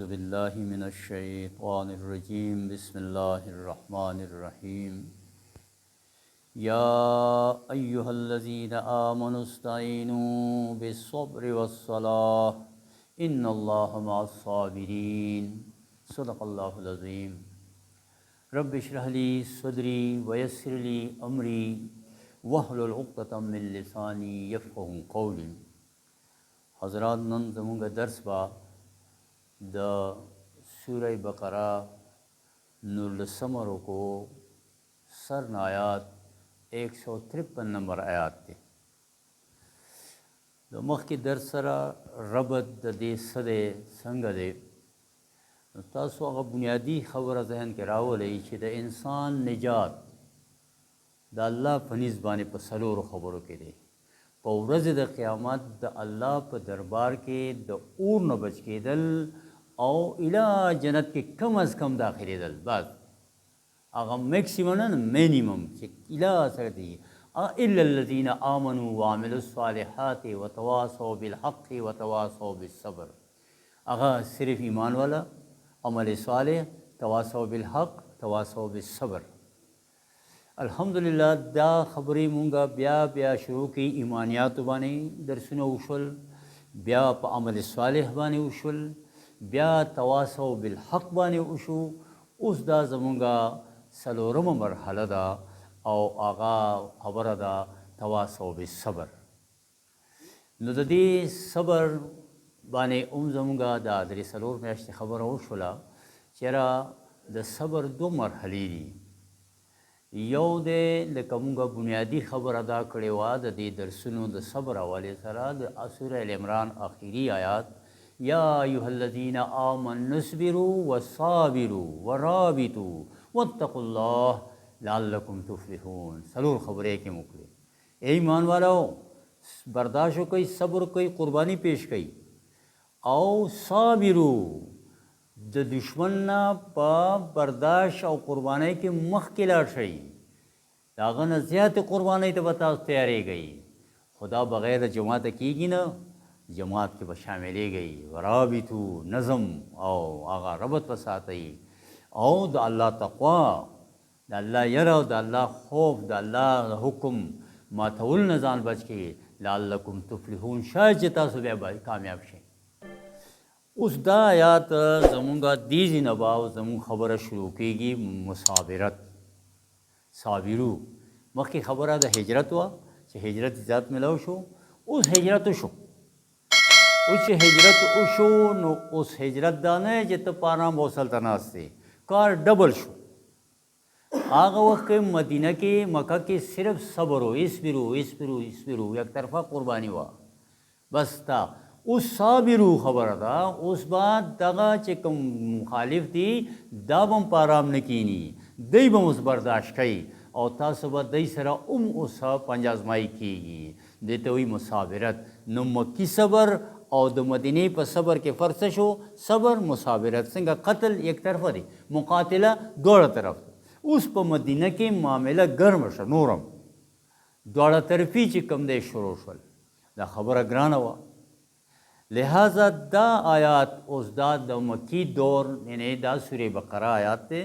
أعوذ بالله من الشيطان الرجيم بسم الله الرحمن الرحيم يا أيها الذين آمنوا استعينوا بالصبر والصلاة إن الله مع الصابرين صدق الله العظيم رب اشرح لي صدري ويسر لي أمري واحلل عقدة من لساني يفقهوا قولي. حضرات نن زمونږ درس با د سورہ بقرہ نورلسم رکو سر آیات 153 نمبر آیات تے د مخکې درس سره ربط د دې څه دی څنګه دی نو تاسو هغه بنیادي خبره ذهن کې راولئ چې د انسان نجات د الله په نزد باندې په څلورو خبرو کې دی. په ورځ د قیامت د الله په دربار کې د اور نه بچ کېدل او الی جنت کې کم از کم داخلېدل، بس هغه میکسیمم نه مینیمم چې الی سره دی. الا الذین آمنوا وعملوا الصالحات وتواصوا بالحق وتواصوا بالصبر، هغه صرف ایمان والا، عمل صالح، تواصوا بالحق، تواصوا بالصبر. الحمدللہ دا خبرې مونږه بیا شروع کی ایمانیاتو باندې درسونه وشول، بیا په عمل صالح باندې وشول، بیا تواصو بالحق باندې وشو. اوس دا زمونږه څلورمه مرحله ده او هغه خبره ده تواصو بالصبر. نو د دې صبر باندې زمونږه دا درې څلور میاشتې خبره وشوله چېرې د صبر دو مرحلې دي. یو دی لکه مونږه بنیادي خبره ادا کړې وه د دې درسونو د صبر حوالې سره د سوره ال عمران آخري آیات یا ایها الذین آمنوا اصبروا وصابروا ورابطوا واتقوا الله لعلکم تفلحون. څلور خبرې کې موکلې. ای ایمان والاو، برداشت وکئ، صبر وکئ، قربانی پیش کئ، او صابرو د دشمن نه په برداشت او قربانی کې مخکې لاړ شئ. د هغه نه زیاتې قربانی ته به تاسو تیارېږئ. خدا بغیر د جماعت کېږي نه، جماعت کې به شاملېږئ. ورابطو نظم او هغه ربط به ساتئ او د الله تقوا، د الله یره او د الله خوف، د الله حکم ماتول نه ځان بچ کړئ. لعلکم تفلحون، شاید چې تاسو بیا کامیاب شئ. اوس دا آیات زمونږه دې ځای به زمونږ خبره شروع کېږي مصابرت، صابرو. مخکې خبره د هجرت وه چې هجرت ذات ملو شو. اوس هجرت وشو. اوس چې هجرت وشو نو اوس هجرت دا نه چې ته په آرام وصل ته ناست دی، کار ډبل شو. هغه وخت کې مدینه کې مکه کې صرف صبر و، اسبرو اسبرو اسبرو، یک طرفه قربانی وه بس تا. اوس صابرو خبره ده. اوس به دغه چې کوم مخالف دي دا به هم په آرام نه کیني، دی به اوس برداشت کوي او تاسو به دی سره اوس پنج ازمایي کېږي. دې ته وایي مصابرت. نو مکي صبر او د مدینې په صبر کې فرق شو، صبر مصابرت. څنګه قتل یک طرفه دی، مقاتله دواړه طرف. اوس په مدینه کې معامله ګرمه شوه، نورم دواړه طرفي چې کوم دی شروع شول. دا خبره ګرانه وه. لہذا دا آیات اوس دا د مکی دور یعنی دا سورہ بقرہ آیات تے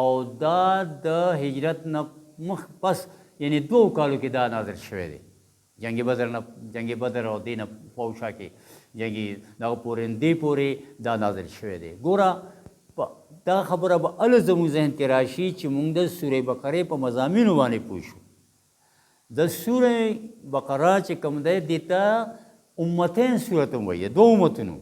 او دا د ہجرت نه مخ پس یعنی 2 کالو کې دا نازل شوی دی. جنگ بدر او دینه فوشا کې جنگي دغه پورې دې پورې دا نازل شوی دی. ګوره دا خبره به ال زموږ ذهن کې راشي چې موږ د سورہ بقرې په مضامینو باندې پوه شو. د سورہ بقرہ چې کوم دی دیته امتین صورت هم وایي، دو امتونو.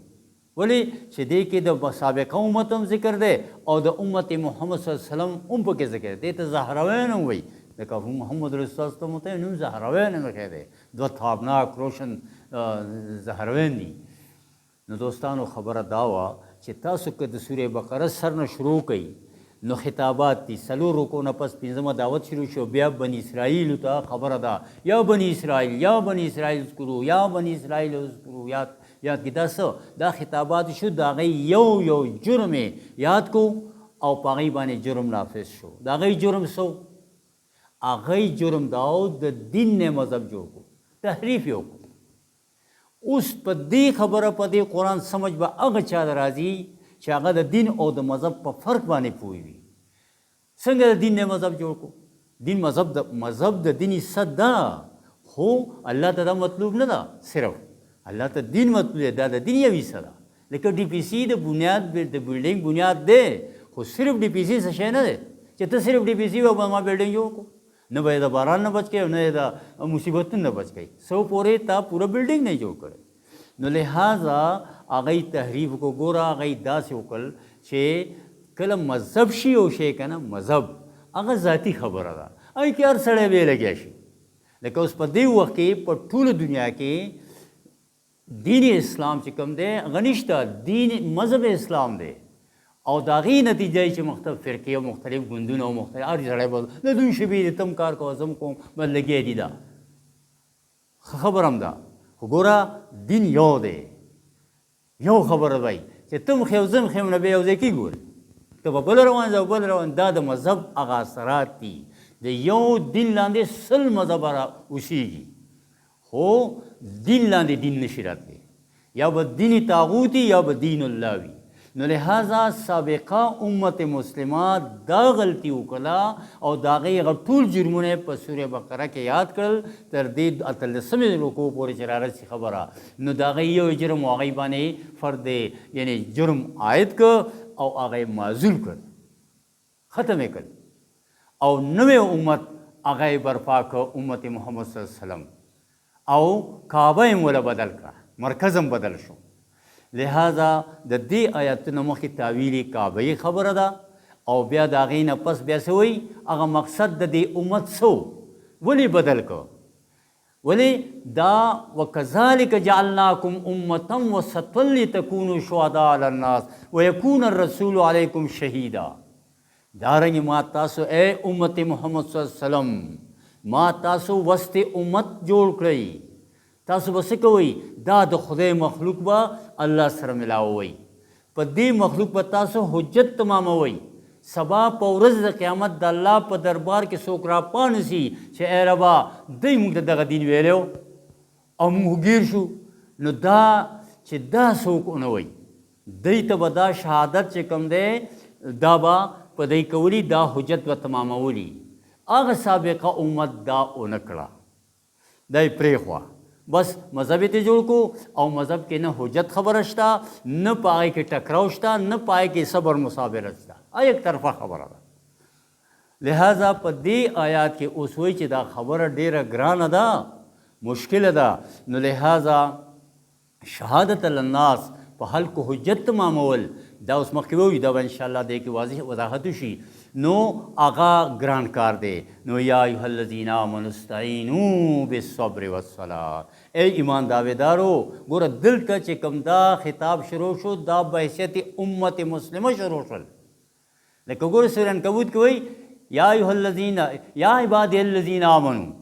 ولی چې دې کې د سابقه امت هم ذکر دی او د امت محمد صلی الله علیه وسلم هم پکې ذکر دی. ته زهروین هم وایي، لکه محمد رسول الله ته مته نوم زهروین هم ښه دی، دوه تابناک روشن زهروین دي. نو دوستانو خبره دا وه چې تاسو که د سورې بقره سر نه شروع کوئ نو خطابات دي. څلور رکو نه پس پنځمه دعوت شروع شو. بیا بني اسرائیلو ته خبره ده، یا بني اسرائیل یا بني اسرائیل اذکرو یا بني اسرائیل اذکرو، یاد کی دا څه دا خطابات شو. د هغې یو جرم یاد کو او په هغې باندې جرم نافذ شو. د هغې جرم څه؟ هغې جرم دا و د دین نه مذهب جوړ کو، تحریف یې وکړو. اوس په دې خبره په دې قرآن سمجھ به هغه چا راځي چې هغه د دین او د مذهب په فرق باندې پوه وي. څنګه د دین نه مذهب جوړ کو؟ دین مذهب د دیني صد ده، خو الله ته دا مطلوب نه ده. صرف الله ته دین مطلوب دی، دا د دین یو حصه ده. لکه ډي پي سي د بنیاد د بلډینګ بنیاد دی، خو صرف ډي پي سي څه شی نه دی چې ته صرف ډي پي سي او ما بلډینګ جوړ کو. نه به د باران نه بچ کوي، نه د مصیبتونو نه بچ کوي. سو پورې تا پوره بلډینګ نه جوړ کړی. نو لہٰذا هغه تحریف کو ګوره، هغه داسې وکړل چې کله مذهب شي او شی که نه مذهب هغه ذاتي خبره ده، هغې کې هر سړی بې لګیا شي. لکه اوس په دې وخت کې په ټوله دنیا کې دین اسلام چې کوم دی هغه نشته، دین مذهب اسلام دی. او د هغې نتیجه چې مختلف فرقې او مختلف ګوندونه او مختلف هر سړی به د دوی شبې دی، تم کار کوه زم کوم، بس لګیا دي. دا خبره هم ده، خو ګوره دین یو دی، یو خبره وایي چې تم خیو زم خیم نه به یو ځای کې ګوري، ته به بل روان زه بل روان. دا د مذهب هغه اثرات دي. د یو دین لاندې سل مذهب اوسیږي، خو دین لاندې دین نشي راتلی. یا به دین طاغوتی یا به دین الله وي. نو لہٰذا سابقه امت مسلمه دا غلطي وکړه او د هغې هغه ټول جرمونه په سوره بقره کې یاد کړل تر دې 18 رکوع پورې چې رارسي خبره. نو د هغې یو جرم او هغې باندې فرد یعنی جرم عاید کړ او هغه یې معذور کړ، ختم یې کړ. او نوې امت هغه یې برپا کړ، امت محمد صلی الله علیه وسلم، او کعبه یې موله بدل کړه، مرکز هم بدل شو. لہذا د دې آیاتونو مخکې تعویل کعبه خبره ده، او بیا د هغې نه پس بیا څه وایي هغه مقصد د دې امت څه ولې بدل کړ؟ ولې دا وکذلک جعلناکم امة وسطا لتکونوا شهداء علی الناس ویکون الرسول علیکم شهیدا. دارنګې ما تاسو اے امت محمد صلی الله علیه وسلم، ما تاسو وسط امت جوړ کړئ. تاسو به څه کوئ؟ دا د خدای مخلوق به الله سره ملاوئ، په دې مخلوق به تاسو حجت تماموئ. سبا په ورځ د قیامت د الله په دربار کې څوک راپانسي چې ای ربا دوی موږ ته دغه دین ویلی او موږ ګیر شو، نو دا چې دا څوک ونه وایي، دوی ته به دا شهادت چې کوم دی دا به په دوی کولی، دا حجت به تمامولی. هغه سابقه امت دا ونه کړه، دا یې پرېښوه. بس مذهب یې جوړ کو او مذهب کې نه حجت خبره شته، نه په هغې کې ټکراو شته، نه په هغې کې صبر مصابرت شته، یک طرفه خبره ده. لہذا په دې آیات کې اوس وایي چې دا خبره ډېره ګرانه ده، مشکله ده. نو لہذا شهادت للناس په خلکو حجت تمامول، دا اوس مخکې ووایي، دا به انشاءالله دې کې واضح وضاحت وشي. نو هغه ګران کار دی. نو یا ایها الذین آمنوا استعینوا بالصبر والصلاة. ای ایمان دعویدارو، ګوره دلته چې کوم دا خطاب شروع شو دا بحیثیت امت مسلمه شروع شول. لکه ګوره سورة عنکبوت کې وایي یا ایها الذین یا عبادی الذین آمنوا،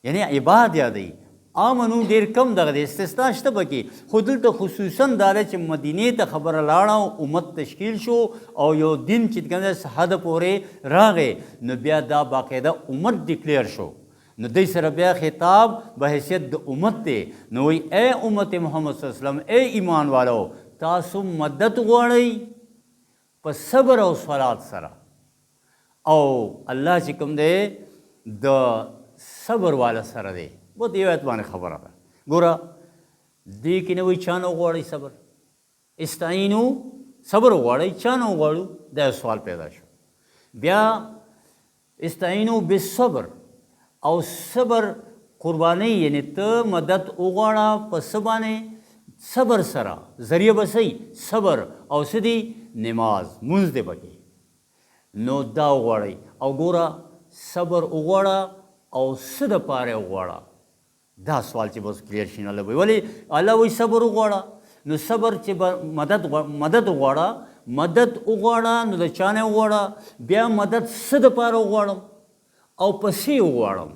یعنی عباد یادوي. آمنو ډېر کم دغه دی، استثنا شته پکې، خو دلته خصوصا دا دی چې مدینې ته خبره لاړه او امت تشکیل شو او یو دین چې کوم دی حد پورې راغی، نو بیا دا باقاعده امت ډیکلیر شو. نو دوی سره بیا خطاب بحیثیت د امت دی. نو وایي اے امت محمد صلی الله علیه وسلم، اے ایمان والو، تاسو مدد غواړئ په صبر او صلات سره، او الله چې کوم دی د صبر والا سره دی. وہ دې آیت باندې خبره ده. ګوره دې کې نه وایي چا نه وغواړئ صبر، استعینو صبر وغواړئ، چا نه وغواړو، دا سوال پیدا شو. بیا استعینو بالصبر، او صبر قربانی، یعنی ته مدد وغواړه په څه باندې؟ صبر سره. ذریعه به صحیح صبر او څه دی؟ نماز مونځ دی پکې. نو دا وغواړئ، او ګوره صبر وغواړه او څه دپاره وغواړه، دا سوال چې بس کلیر شي. نه الله وایي ولې الله وایي صبر وغواړه. نو صبر چې مدد وغواړه، مدد وغواړه، نو د چا نه وغواړه؟ بیا مدد څه دپاره وغواړم او په څه وغواړم؟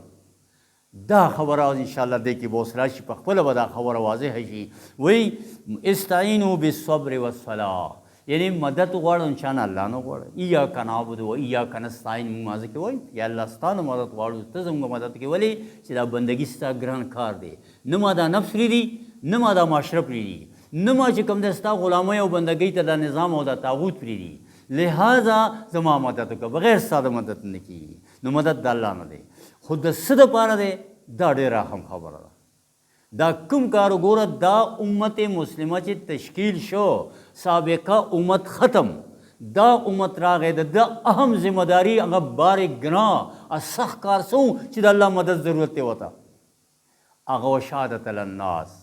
دا خبره انشاءالله دې کې به اوس راشي، په خپله به دا خبره واضحه شي. وایي استعینوا بالصبر والصلاة، یعنی مدد غواړو چا نه، الله نه غواړو. ایاک نعبد و ایاک نستعین، موږ مازه کې وایو یا الله ستا نه مدد غواړو، ته زموږ مدد کې. ولې چې دا بندګي ستا ګران کار دی، نه ما دا نفس پرېږدي، نه ما دا معاشره پرېږدي. نه ما چې کوم دی ستا غلامۍ او بندګۍ ته دا نظام او دا تاغوت پرېږدي، لہٰذا زما مدد وکړه، بغیر ستا د مدد نه کېږي. نو مدد د الله نه دی، خو د څه دپاره دی دا ډېره اهم خبره ده. دا کوم کار وګوره، دا امت مسلمه چې تشکیل شو، سابقه امت ختم، دا امت راغی، د اهم ذمہ داری هغه بار ګناه سخت کار څه و چې د الله مدد ضرورت دی ورته، هغه شهادت الناس.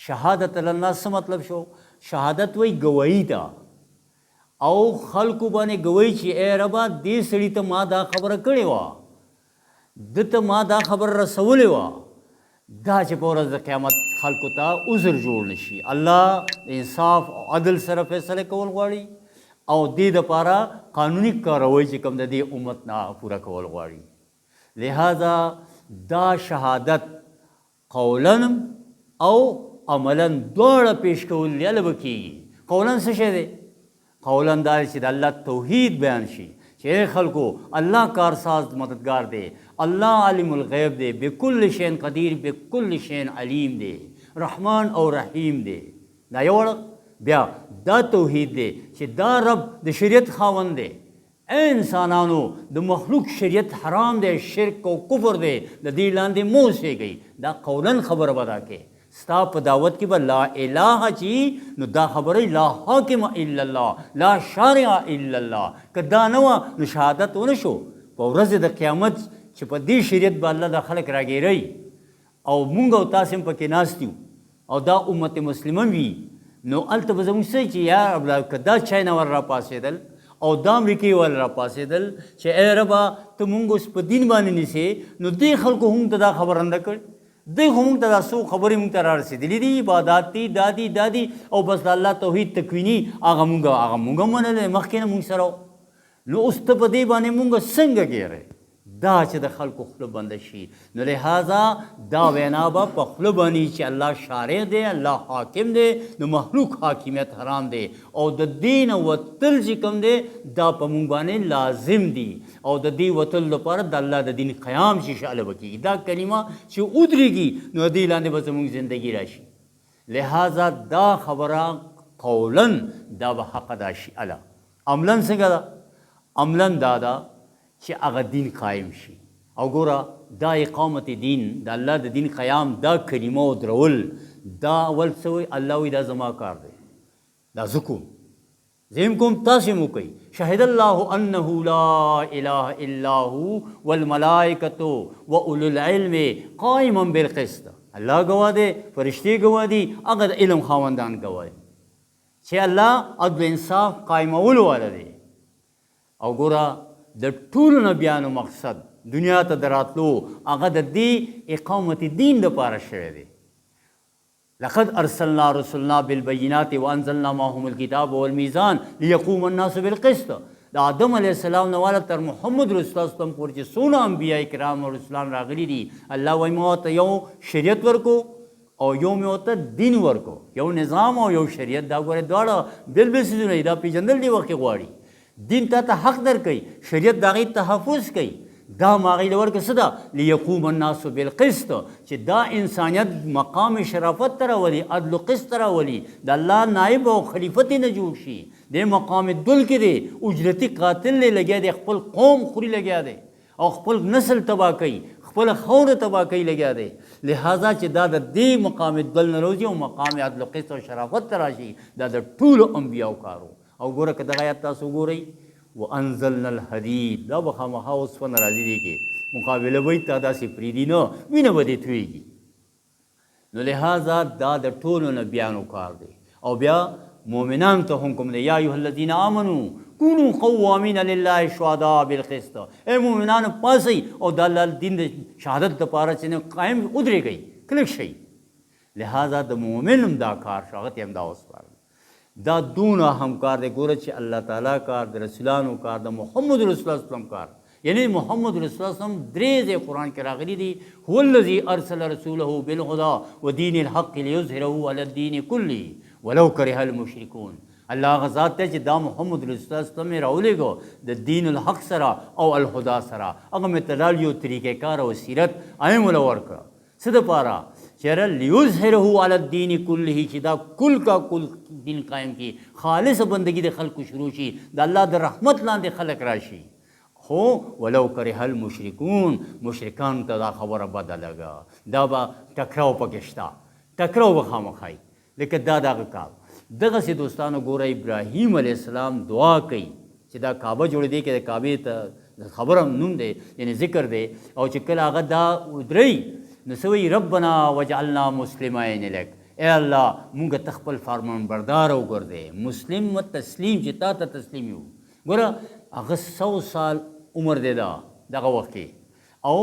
شهادت الناس څه مطلب شو؟ شهادت وایي ګوایي ده، او خلکو باندې ګوایي چې ای ربه دې سړي ته ما دا خبره کړې وه، ده ته ما دا خبر رسولې وه، دا چې په ورځ د قیامت خلکو ته عذر جوړ نه شي. الله د انصاف او عدل سره فیصله کول غواړي، او دې دپاره قانوني کاروی چې کوم د دې امت نه پوره کول غواړي. لہذا دا شهادت قولا او عملا دواړه پیش کول یله به کېږي. قولا څه شی دی؟ قولا دا چې د الله توحید بیان شي، چې خلکو الله کارساز مددگار دی، الله عالم الغیب دی، بکل شین قدیر، بکل شین علیم دی، رحمان او رحیم دی. دا یو بیا دا توحید دی چې دا رب د شریعت خاوند دی. اے انسانانو د مخلوق شریعت حرام دی، شرک او کفر دی، د دې لاندې مو اوسېږئ. دا قولا خبره به دا کې ستا په دعوت کې به لا الہ چی، نو دا خبره لا حاکم الا الله، لا شارع الا الله. که دا نه وه نو شهادت ونه شو. په ورځ د قیامت چې په دې شریعت به الله دا خلک راګیروي، او مونږ او تاسې هم پکې ناست یو، او دا امت مسلمه وي، نو هلته به زموږ څه چې یا رب که دا چاینا ور را پاسېدل او دا امریکې ول را پاسېدل چې ای ربه ته مونږ اوس په دین باندې نیسې، نو دې خلکو هم ته دا خبره نه کړ، دوی خو مونږ ته دا څو خبرې مونږ ته را رسېدلي دي، عبادات دي، دا دي، او بس د الله توحید تکویني هغه مونږ منلی مخکې نه مونږ سره. نو اوس ته په دې باندې مونږ څنګه ګیرئ؟ دا چې د خلکو خوله بنده شي. نو لہذا دا وینا به په خوله باندې چې الله شارع دی، الله حاکم دی، نو مخلوق حاکمیت حرام دی، او د دین وتل چې کوم دی دا په مونږ باندې لازم دی، او د دې وتل لپاره د الله د دین قیام شي شاله به کېږي. دا کلمه چې ودرېږي نو دې لاندې به زموږ زندګي راشي. لہذا دا خبره قولا دا به حق دا شي. الله عملا څنګه ده؟ عملا دا ده چې هغه دین قایم شي. او ګوره دا اقامت دین، د الله د دین قیام، دا کلمه ودرول، دا اول څه وایي؟ الله وایي دا زما کار دی، دا زه کوم، زه هم کوم، تاسې هم وکوئ. شهد الله انه لا اله الا هو والملائکة واولو العلم قائما بالقسط. الله گواه دی، فرشتې گواه دي، هغه د علم خاوندان گواه دي چې الله عدل انصاف قایمولو والا دی. او ګوره د ټولو نبیانو مقصد دنیا ته د راتلو هغه د دې اقامت دین دپاره شوی دی. لقد ارسلنا رسلنا بالبینات وانزلنا معهم الکتاب والمیزان لیقوم الناس بالقسط. د آدم علیه السلام نه والا تر محمد رسول الله صلی پورې چې څونه انبیا کرام او رسولان راغلي دي، الله وایي ما ورته یو شریعت ورکو او یو مې ورته دین ورکو، یو نظام او یو شریعت. دا ګورې دواړه بېل بېل څیزونه دي، دا پېژندل دې وخت غواړي. دین تا ته حق در کوي، شریعت د هغې تحفظ کوي. دا ما هغې له ورکړه څه ده؟ لیقوم الناس بالقسط، چې دا انسانیت مقام شرافت ته راولي، عدل و قسط ته راولي، د الله نائب او خلیفت نه جوړ شي. دې مقام دل کې دی اجرتي قاتل دی لګیا دی، خپل قوم خوري لګیا دی، او خپل نسل تباه کوي، خپل خاوره تباه کوي لګیا دی. لہذا چې دا د دې مقام دل نه روزي او مقام عدل و قسط او شرافت ته راشي، دا د ټولو انبیاو کارو. او ګوره که دغه آیات تاسو وګورئ، وانزلنا الحدید، دا به خامخا اوسپنه راځي دی کې مقابله به یې تا داسې پرېږدي نه، وینه به دې تویږي. نو لہذا دا د ټولو نبیانو کار دی. او بیا مؤمنانو ته هم کوم دی، یا ایها الذین آمنوا کونوا قوامین لله شهداء بالقسط. ای مؤمنانو پاسئ او د الله دین د شهادت دپاره چې قایم ودرېږئ، کلک شئ. لہذا د مؤمن هم دا کار شو، هغه ته هم دا وسپارل. دا دونه همکار دی. ګوره چې الله تعالی کار، د رسولانو کار، د محمد رسول الله وسلم کار، یعنی محمد رسول الله وسلم درې ځای قرآن کې راغلي دي، هو الذي ارسل رسوله بالهدى ودین الحق لیظهره علی الدین کله ولو کرہ المشرکون. الله هغه ذات دی چې دا محمد رسول الله وسلم یې راولېږو د دین الحق سره او الهدى سره، هغه مې ته ډال یو طریقې کار او سیرت ایم وله ورکړه. څه دپاره؟ چیرې لیظهره علی الدین کله چې دا کل کا کل دین قائم کی خالص بندگی د خلکو شروع شي د الله د رحمت لاندې خلک راشي خو ولو کرہ المشرکون مشرکان ته دا خبره بده لګه دا به ټکراو پکې شته ټکراو به خامخای لکه دا دغه کار دغسې دوستانو ګوره ابراهیم علیه السلام دعا کوي چې دا کعبه جوړې دی کې د کعبې ته خبره نوم دی یعنی ذکر دی او چې کله هغه دا ودرئ نو څه وایي ربنا وجعلنا مسلمین لک اے الله مونږ ته خپل فرمان بردار وګرځې مسلم و تسلیم چې تا ته تسلیم یو ګوره هغه 100 سال عمر دی دا دغه وخت کې او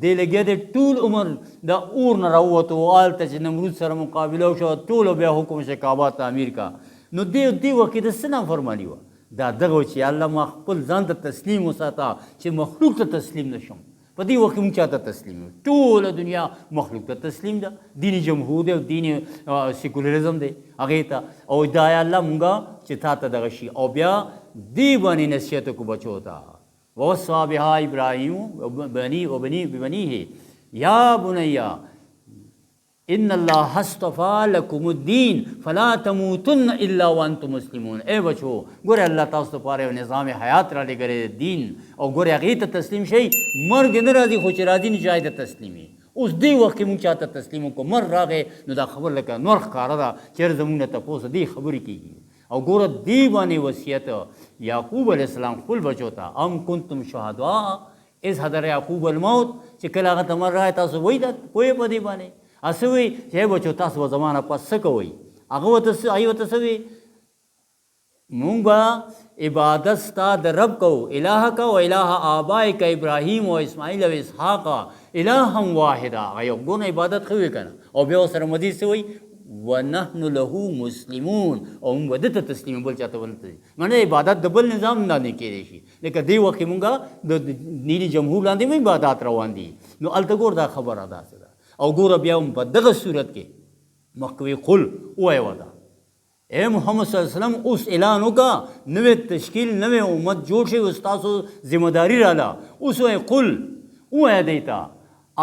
دی لګیا دی ټول عمر د اور نه راووتو هلته چې نمرود سره مقابله وشوه ټولو بیا حکم شي کعبه تعمیر کا نو دې وخت کې د څه نافرماني وه دا دغه چې الله ما خپل ځان ته تسلیم وساته چې مخلوق ته تسلیم نشم په دې وخت کې موږ چاته تسلیم یو ټوله دنیا مخلوق ته تسلیم ده دیني جمهور دی او دیني سیکولرزم دی هغې ته او دا الله مونږه چې تا ته دغه شي او بیا دې باندې نصیحت کو بچو ته ووصى بها إبراهيم ببنيه يا بني ان اللہ اصطفى لكم الدین فلا تموتن الا وانتم مسلمون اے بچو گورے اللہ تاسو پاره نظام حیات را لګره دین او گورے هغې ته تسلیم شي مرګ نه راځي خو چې راځي نه چای ته تسلیمي اوس دې وخت کې مونږ چاته تسلیم وکړو مر راغې نو دا خبر لکه نور ښکاره ده چېرې زمونږ نه تپوس دې خبرې کېږي او ګوره دې باندې وصیت یعقوب علیه السلام خپل بچو ته ام کنتم شهداء اذ حضر یعقوب الموت چې کله هغه ته مر راغی تاسو وایي دا پوهې په دې باندې هسې وایي چې بچو تاسو به زما نه پس څه کوئ هغه ورته څه وایي مونږ به عبادت ستا د رب کوو الهک و اله آبائک ابراهیم و اسماعیل و اسحاق الها واحده هغه یو ګونه عبادت ښه وي که نه او بیا ورسره مزید څه وایي ونحن له مسلمون او موږ به ده ته تسلیم بل چاته ونه تسلیم معنی عبادت د بل نظام لاندې کېدی شي لکه دې وخت کې مونږ د دیني جمهور لاندې هم عبادات روان دي نو هلته ګور دا خبره داسې ده او ګوره بیا هم په دغه صورت کې مخکې قل ووایه وده اے محمد صلی اللہ علیہ وسلم اوس اعلان وکړه نوې تشکیل نوې امت جوړ شي اوس تاسو ذمہ داري راله اوس وایه قل ووایه دی ته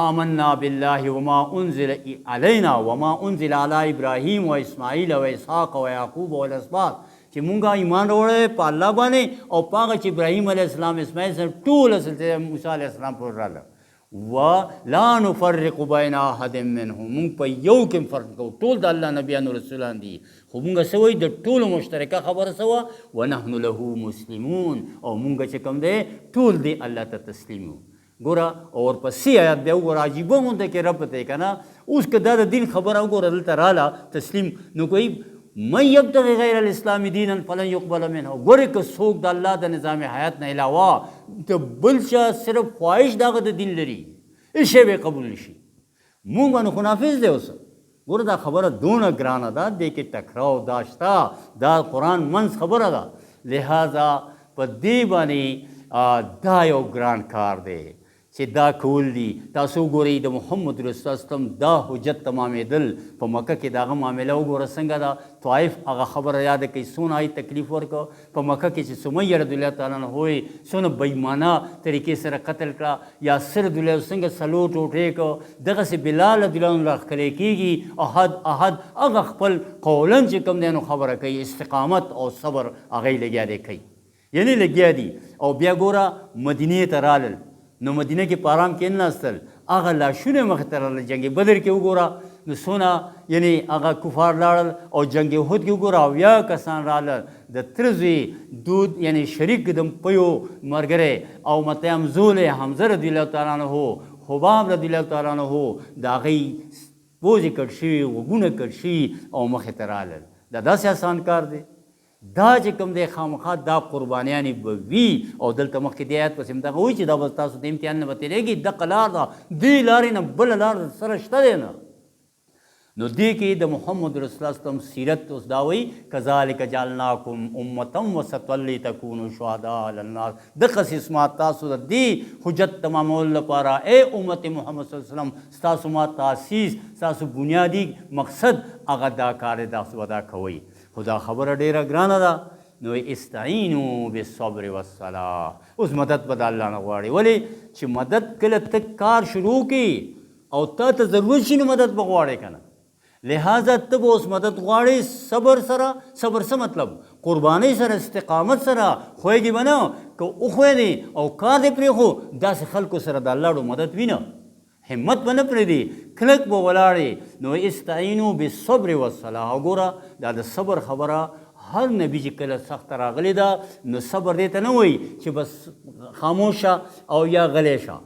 آمنا بالله وما انزل علینا وما انزل علی ابراهیم و اسماعیل و اسحاق و یعقوب و الاسباط چې مونږه ایمان راوړی په الله باندې او په هغه چې ابراهیم علیه السلام اسماعیل سره ټوله سلسله موسی علیه السلام پورې راله ولا نفرق بین احد منهم مونږ په یو کې فرق کوو ټول د الله نبیانو رسولان دي خو مونږ څه وایي د ټولو مشترکه خبره څه وه ونحن له مسلمون او مونږ چې کوم دی ټول دی الله ته تسلیم یو ګوره او ورپسې آیات بیا وګوره عجیبه غونډه کې رب ته که نه اوس که دا د دین خبره وګوره دلته راله تسلیم نو کوي من یبتغي غیر الاسلام دینا فلن یقبل منه ګورې که څوک د الله د نظام حیات نه علاوه د بل چا صرف خواهش د هغه د دین لري هېڅ شی به یې قبول نه شي مونږ باندې خو نافظ دی اوس ګوره دا خبره دونه ګرانه ده دې کې ټکراو دا شته دا قرآن منځ خبره ده لہذا په دې باندې دا یو ګران کار دی چې دا کول دي تاسو وګورئ د محمد رسول الله وسلم دا حجت تمامېدل په مکه کې د هغه معامله وګوره څنګه ده طائف هغه خبره یاده کوي څونه یې تکلیف ورکړه په مکه کې چې سمیه رضی الله تعالی عنه یې څونه بېایمانه طریقې سره قتل کړه یاسر رضی الله څنګه سلو ټوټې کړه دغسې بلال رضی الله عنه راښکلی کېږي احد هغه خپل قولا چې کوم دی نو خبره کوي استقامت او صبر هغه یې لګیا دی کوي یعنې لګیا دي او بیا ګوره مدینې ته رالل نو مدینه کې په آرام کې ناستل هغه لاشونه مخې ته راغلل جنګ بدر کې وګوره نو څونه یعنې هغه کفار لاړل او جنګ احد کې وګوره اویا کسان راغلل د تره زوی دود یعنې شریک د پیو ملګری او متیم زولی حمزه رضی الله تعالی عنه حباب رضی الله تعالی عنه د هغې پوزې کټ شوي غوږونه کټ شوي او مخې ته راغلل دا داسې آسان کار دی دا چې کوم دی خامخا دا قربانیانې به وي او دلته مخکې دې آیات پسې هم دغه وایي چې دا به تاسو د امتحان نه به تېرېږي دغه لار ده دې لارې نه بله لار سره شته دی نه نو دې کې د محمد رسول الله وسلم سیرت اوس دا وایي کذلک جعلناکم امة وسطا لتکونوا شهداء علی الناس دغسې اسما تاسو د دې حجت تمامولو لپاره ای امت محمد صلی الله علیه وسلم ستاسو ما تاسیس ستاسو بنیادي مقصد هغه دا کار دی تاسو به دا کوئ خو دا خبره ډیره ګرانه ده نو استعینو بالصبر والصلاة اوس مدد به د الله نه غواړي ولې چې مدد کله ته کار شروع کړي او تا ته ضرورت شي نو مدد به غواړې که نه. لہٰذا ته به اوس مدد غواړې صبر سره. صبر څه مطلب؟ قربانۍ سره، استقامت سره. خوږې به نه که وښویېدې او کار دې پرېښو، داسې خلکو سره د الله ډو مدد وینه، همت به نه پرېږدي، کلک به ولاړې. نو استعینوا بالصبر والصلاة. وګوره دا د صبر خبره هر نبی چې کله سخته راغلی ده نو صبر دې ته نه وایي چې بس خاموش شه او یا غلی شه.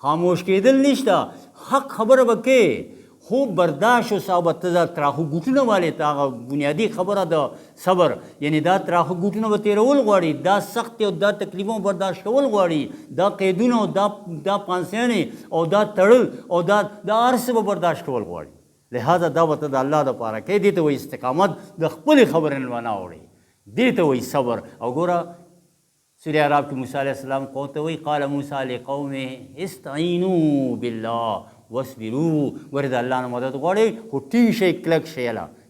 خاموش کېدل نشته، حق خبره به کې، خو برداشت وسه. ته تراخو ګوټونه والې ته هغه بنیادي خبره د صبر، یعنی دا تراخو ګوټونه به تېرول غواړي، دا سخت او دا تکلیفونه برداشت کول غواړي، دا قیدونه او دا پانسیانې او دا تړل او دا هر څه به برداشت کول غواړي. لہٰذا دا به ته د الله دپاره کوې. دې ته وایي استقامت، د خپلې خبرې نه ونه اوړې، دې ته وایي صبر. او ګوره سورہ اعراف کې موسی علیہ السلام قوم ته وایي قال موسی لقومه استعینوا بالله واصبروا. ورې د الله نه مدد غواړئ خو ټینګ شئ، کلک شئ.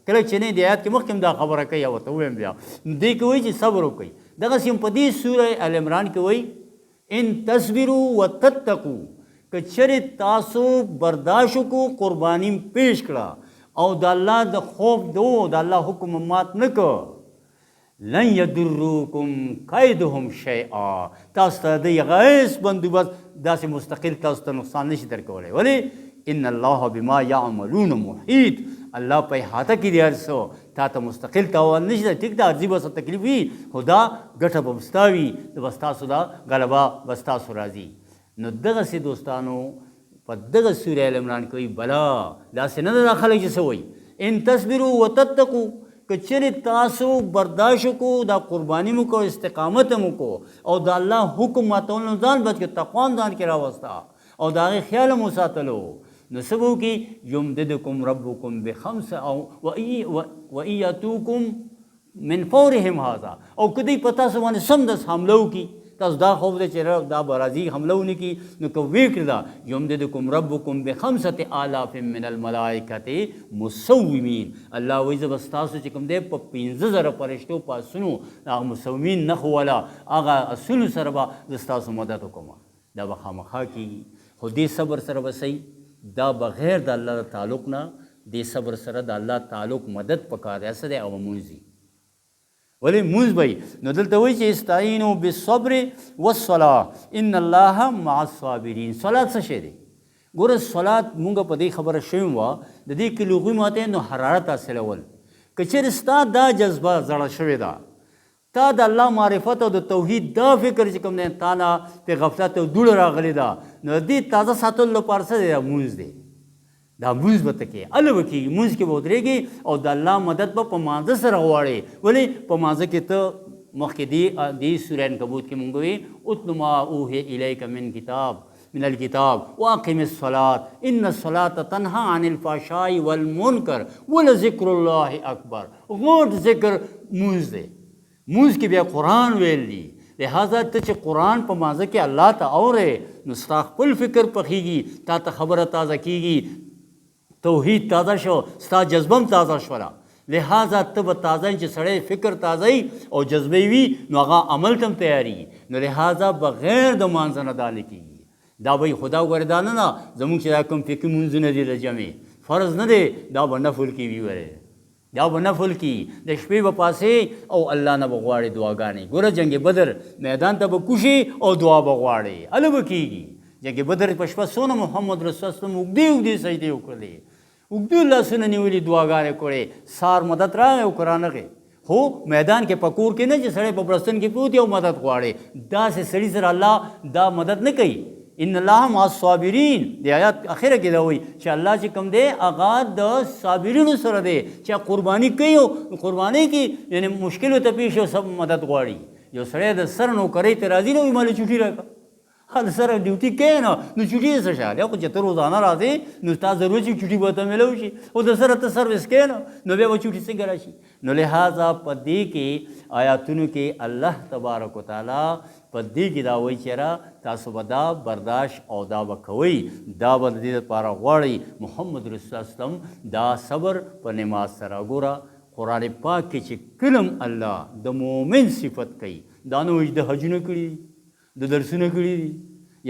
کله چې نه د آیات کې مخکې هم دا خبره کوي او ورته ووایم بیا دې کې وایي چې صبر وکړئ. دغسې هم په دې سوره ال عمران کې وایي ان تصبروا وتتقوا، که چېرې تاسو برداشت وکړو، قرباني پیش کړه او د الله د خوف د الله حکم مات نه کړه، لن یضروکم کیدهم شیئا، تاسو ته د هغه هېڅ بندوبست داسې مستقل تاسو ته نقصان نشي درکولی. ولې؟ ان الله بما یعملون محیط. الله په احاطه کې دی هر څه، تا ته مستقل تاوان نشي دی. ټیک ده عرضي به څه تکلیف وي خو دا ګټه به ستا وي، به ستاسو دا غلبه به ستاسو راځي. نو دغسې دوستانو په دغه سوره ال عمران کې وایي بلا داسې نه ده دا خلک چې څه وایي ان تصبروا وتتقوا، که چېرې تاسو برداشت وکړو، دا قرباني مو کو، استقامت مو کو او د الله حکم ماتول نه ځان بچ کړه، تقوا هم ځان کې راوسته او د هغې خیال مو ساتلو، نو څه به وکړي یمددکم ربکم بخمس او وان یاتوکم من فورهم هذا. او که دوی په تاسو باندې سمدست حمله وکړي، تاسو دا خوف دی چې دا به راځي حمله ونه کړي، نو که ویې کړه دا یمددکم ربکم بخمسة آلاف من الملائکة مسومین. الله وایي زه به ستاسو چې کوم دی په 15,000 فرشتو په اسونو هغه مسومین نښو والا هغه اسونو سره به زه ستاسو مدد وکړم. دا به خامخا کېږي. خو دې صبر سره به صحیح، دا بغیر د الله د تعلق نه، دې صبر سره د الله تعلق مدد پکار دی. څه دی؟ او مونځ. ولې مونځ به نو دلته وایي چې استعینوا بالصبر والصلاة ان الله مع الصابرین. صلات څه شی دی؟ ګوره صلات مونږ په دې خبره شوي وه، د دې کې لغوي ماته نو حرارت حاصلول. که چېرې ستا دا جذبه زړه شوې ده، تا د الله معرفت او د توحید دا فکر چې کوم دی تا نه پې غفلت او دوړه راغلې ده، نو د دې تازه ساتلو لپاره څه دی؟ دا مونځ دی. دا مونځ به ته کوې، هله به کېږي، مونځ کې به ودرېږي او د الله مدد به په مانځه سره غواړې. ولې؟ په مانځه کې ته مخکې دې سوره عنکبوت کې مونږ وایي اتل ما اوحي الیک من الکتاب واقم الصلاة ان الصلاة تنهى عن الفحشاء والمنکر ولذکر الله اکبر. غوټ ذکر مونځ دی. مونځ کې بیا قرآن ویل دي. لہٰذا ته چې قرآن په مانځه کې الله ته اورې نو ستا خپل فکر پخېږي، تا ته خبره تازه کېږي، توحید تازه شو، ستا جذبه هم تازه شوله. لہٰذا ته به تازه چې سړی فکر تازه او جذبه وي نو هغه عمل ته هم تیارېږي. نو لہٰذا بغیر د مانځه نه دا نه کېږي. دا به خدا وګورې دا نه زموږ چې دا کوم فقهي مونځونه دي د جمع فرض نه دی، دا به نفل کې وي. ورې دا به نفل کې د شپې به پاسې او الله نه به غواړې دعاګانې. ګوره جنګ بدر میدان ته به کوشي او دعا به غواړې، هله به کېږي. جنګ بدر په شپه څونه محمد رسول الله اوږدې اوږدې سجدې وکړلې، اوږدې لاسونه نیولي دعاګانې کړې، سار مدد راغی او قرآن راغی. خو میدان کې په کور کې نه چې سړی په بړستن کې پروت او مدد غواړي، داسې سړي سره الله دا مدد نه کوي. ان الله مع الصابرین. د آیات اخره کې دا وایي چې الله چې کوم دی هغه د صابرینو سره دی چې قرباني کوي او قربانۍ کې یعنی مشکل ورته پیښ او سب مدد غواړي. یو سړی د سر نوکرۍ ته راځي نه وایي مالې چوټي راکړه، هله سره ډیوټي کوې نه نو چوټي یې څه شال. خو چې ته روزانه راځې نو ستا ضرورت چې چوټي به ته میلو شي، او د سره ته سروس کوې نه نو بیا به چوټي څنګه راشي. نو لہٰذا په دې کې آیاتونو کې الله تبارک وتعالی په دې کې دا وایي چې را تاسو به دا برداشت او دا به کوئ، دا به د دې لپاره غواړئ محمد رسول الله وسلم دا صبر په نماز سره. ګوره قرآن پاک کې چې کلم الله د مؤمن صفت کوي، دا نه وایي د حجونه کړي دي، د درسونه کړي دي،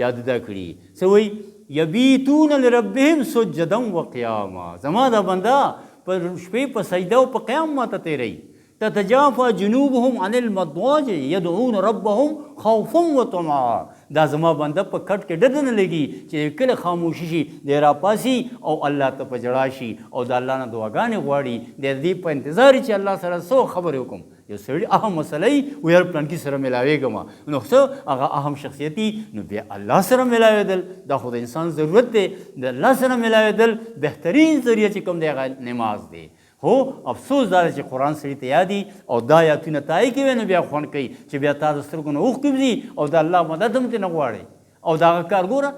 یا د دا کړي څه وایي یبیتون لربهم سجدا وقیاما، زما دا بندا پر شپې په سجده او په قیام ماته تیری. تتجافى جنوبهم عن المضاجع يدعون ربهم خوفا وطمعا، دا زما بنده په کټ کې ډډ نه لګي چې کله خاموشي شي دی راپاسي او الله ته په ژړا شي او د الله نه دعاګانې غواړي، د دې په انتظار چې الله سره څو خبرې وکړم. یو سړي اهم مسله یي ویل پلانکي سره میلاوېږم، نو څه هغه اهم شخصیتي نو بیا الله سره میلاوېدل، دا خو د انسان ضرورت دی، د الله سره میلاوېدل بهترین ذریعه چې کوم دی هغه نماز دی. هو افسوس دا چې قرآن سړي ته یادي او دا آیاتونه تایي کوي نو بیا خوند کوي چې بیا تا د سترګو نه اوښکې وځي او د الله مدد هم ترې نه غواړي او د هغه کار ګوره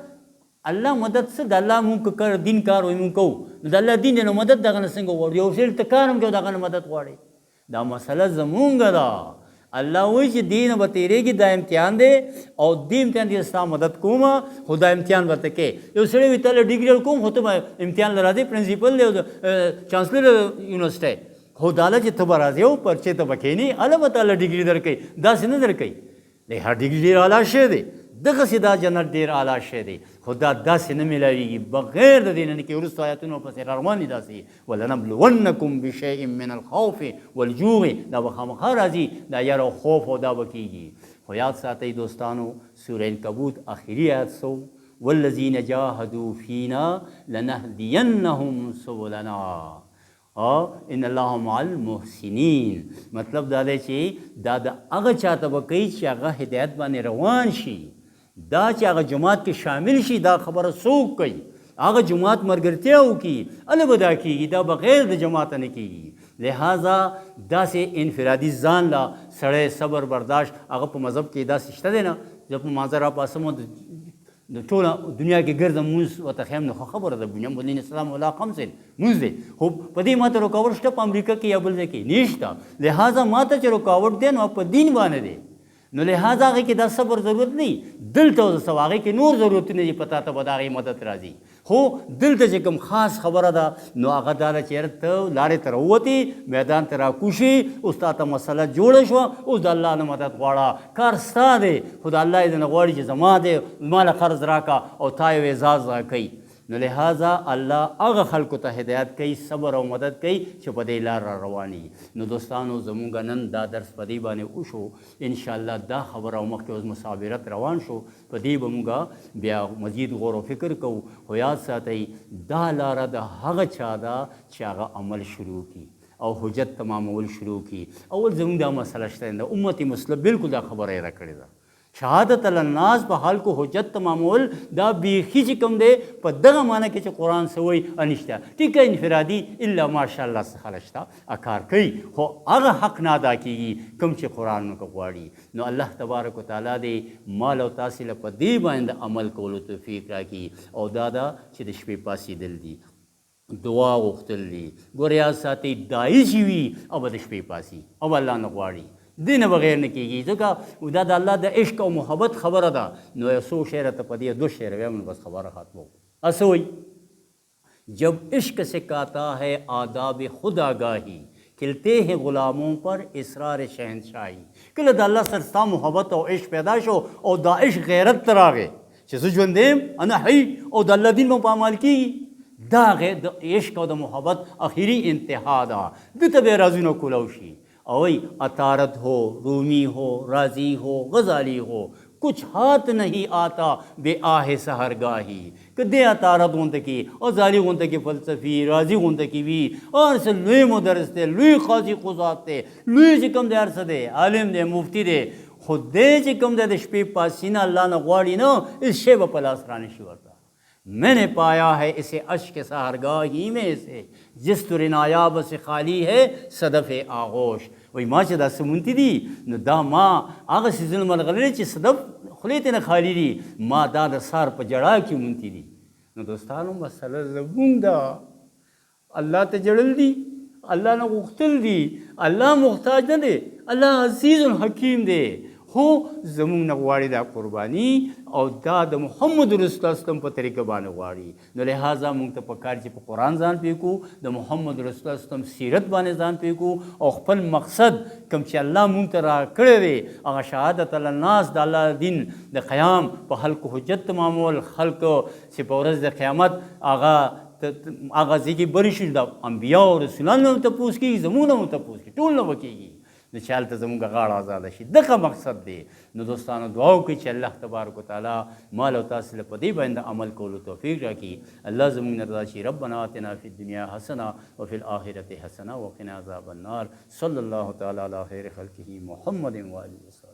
الله مدد څه د الله مونږ که دین کار وایي مونږ کوو نو د الله دین دی نو مدد دغه نه څنګه غواړو؟ یو سړي ته کار هم کوي دغه نه مدد غواړي. دا مسله زمونږ ده. الله وایي چې دین به تېرېږي، دا امتحان دی او دې امتحان کې ستا مدد کوم خو دا امتحان به ته کوې. یو سړی وي ته له ډګري کوم خو ته به امتحان له راځې پرنسپل دی او د چانسلر یونیورسټۍ خو دا له چې ته به راځې او پرچې ته به کښېنې هله به تا له ډګري درکوي، داسې نه درکوي. دی هر ډګري ډېر اعلی شی دی، دغسې دا جنت ډېر اعلی شی دی، خو دا داسې نه میلاویږي بغیر د دې نه کې وروستو آیاتونو پسې را روان دي داسې ولنبلونکم بشیء من الخوف والجوع، دا به خامخا راځي، دا یره او خوف او دا به کېږي. خو یاد ساتئ دوستانو سورة عنکبوت آخري آیات سو والذین جاهدوا فینا لنهدینهم سبلنا ان الله مع المحسنین. مطلب دا دی چې دا د هغه چاته به کوي چې هغه هدایت باندې روان شي، دا چې هغه جماعت کې شامل شي دا خبره څوک کوي، هغه جماعت ملګرتیا وکړي هله به دا کېږي، دا بغیر د جماعته نه کېږي. لہٰذا داسې انفرادي ځان لا سړی صبر برداشت هغه په مذهب کې داسې شته دی نه. زه په مانځه راپاسم د ټوله دنیا کې ګرځم مونځ ورته ښیم نو ښه خبره ده، بنیام الدین اسلام ولا خمسین مونځ دی، خو په دې ماته رکاوټ شته په امریکا کې یا بل ځای کې نشته. لہٰذا ماته چې رکاوټ دی نو په دین باندې دی، نو لہٰذا هغې کې دا صبر ضرورت نه وي. دلته اوس هغې کې نور ضرورتونه دي په تا ته به د هغې مدد راځي. خو دلته چې کوم خاص خبره ده نو هغه دا ده چې یاره ته لارې ته راووتې میدان ته راکوشې اوس تا ته مسله جوړه شوه اوس د الله نه مدد غواړه، کار ستا دی خو د الله یې نه غواړي چې زما دی ما له قرض راکړه او تا یو اعزاز راکوي. نو لہٰذا الله هغه خلکو ته هدایت کوي، صبر او مدد کوي چې په دې لار را رواني. نو دوستانو زمونږ نن دا درس په دې باندې وشو، انشاءالله دا خبره او مخکې اوس مسابرت روان شو، په دې به مونږ بیا مزید غور و فکر کوو. خو یاد ساتئ دا لاره د هغه چا ده چې هغه عمل شروع کړي او حجت تمامول شروع کړي. اول زمونږ دا مسله شته د امت مسلم بالکل دا خبره یې راکړې ده، شهادت الناس په حال کو حجت تمامول دا بیخي چې کوم دی په دغه معنی کې چې قرآن څه وایي انشته ټیکه انفرادي الا ماشاءالله څه خلک شته کار کوي، خو هغه حق نه ادا کېږي کوم چې قرآن موږ غواړي. نو الله تبارک وتعالی دې مال او تاسې له په دې باندې عمل کولو توفیق راکړي او دا ده چې د شپې پاسېدل دي، دعا غوښتل دي. ګوره یاد ساتئ داعي چې وي او به د شپې پاسي او الله نه غواړي دې نه بغیر نه کېږي، ځکه دا د الله د عشق او محبت خبره ده. نو یو څو شعر ته په دې 2 شعر ویم نو بس خبره ختمه. اسه وایي جب عشق سے کاتا ہے آداب خود آگاہی کھلتے ہیں غلاموں پر اسرار شہنشاہی. کله د الله سره ستا محبت او عشق پیدا شو او دا عشق غیرت ته راغی چې زه ژوند یم انا حی او د الله دین مو په عمل کېږي، دا د عشق او د محبت آخري انتها ده. دې ته به رازونه کولاو شي اوئی عطارد ہو رومی ہو رازی ہو غزالی ہو کچھ ہاتھ نہیں آتا بے آہ سحرگاہی. کہ دے عطارد غونته کې او غزالی غونته کې فلسفی رازی غونته کې وي اور څه لوی مدرس دی لوی قاضي قضات دی لوی چې کوم دی هر څه دی عالم دی مفتی دی، خو دې چې کوم دی د شپې پاسینه الله نه غواړي نو اس شی به په لاس رانه شي ورته. میں نے پایا ہے اسے اشک سحرگاہی میں سے جس طرح نایاب سے خالی ہے صدف آغوش. وای ما چې دا سمونتی دي نو دا ما هغه سیزونه ملغلري چې صدف خولې ته نه خالی دي ما دا د سار په جړا کې مونتی دي. نو دوستانو مسله زمونږ ده، الله ته جړل دي، الله نه غوښتل دي، الله محتاج نه دی، الله عزیز حکیم دی. خو زمونږ نه غواړي دا قرباني او دا د محمد رسول الله صلی الله علیه وسلم په طریقه باندې غواړي. نو لہٰذا موږ ته پکار چې په قرآن ځان پوه کړو، د محمد رسول الله صلی الله علیه وسلم سیرت باندې ځان پوه کړو او خپل مقصد کوم چې الله موږ ته راکړی دی هغه شهادت علی الناس د الله دین د قیام په خلکو حجت تمامول، خلکو چې په ورځ د قیامت هغه ځکه بری شي د انبیاء او رسولانو نه تپوس کېږي، زمونږ نه تپوس کېږي، ټول نه به کېږي. نو چې هلته زموږ غاړه آزاده شي، دغه مقصد دی. نو دوستانو دعا وکړئ چې الله تبارک وتعالی مال او تاسو له په دې باندې عمل کولو توفیق راکړي. الله زموږ نه رضا شي. ربنا آتنا فی الدنیا حسنه وفي الآخرة حسنه وقنا عذاب النار. صلی الله تعالی علی خیر خلقه محمد و آله وصحبه.